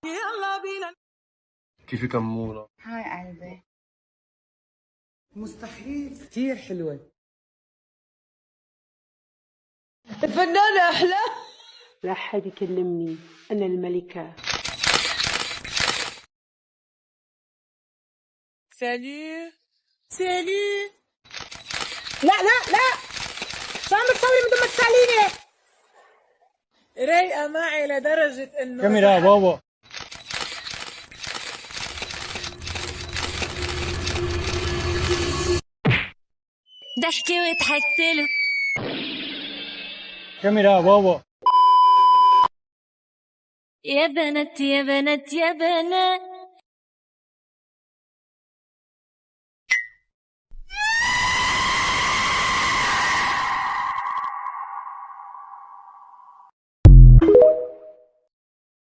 يلا بينا. كيفك أمورة؟ هاي قلبي. مستحيل كثير حلوة. الفنانة أحلى. لا أحد يكلمني، أنا الملكة. سالي سالي. لا لا لا، شو عم بتسوي بدون ما تسأليني؟ رايقة معي لدرجة انه كاميرا بابا. ضحكي وضحكت له. كاميرا بابا. يا بنات يا بنات يا بنات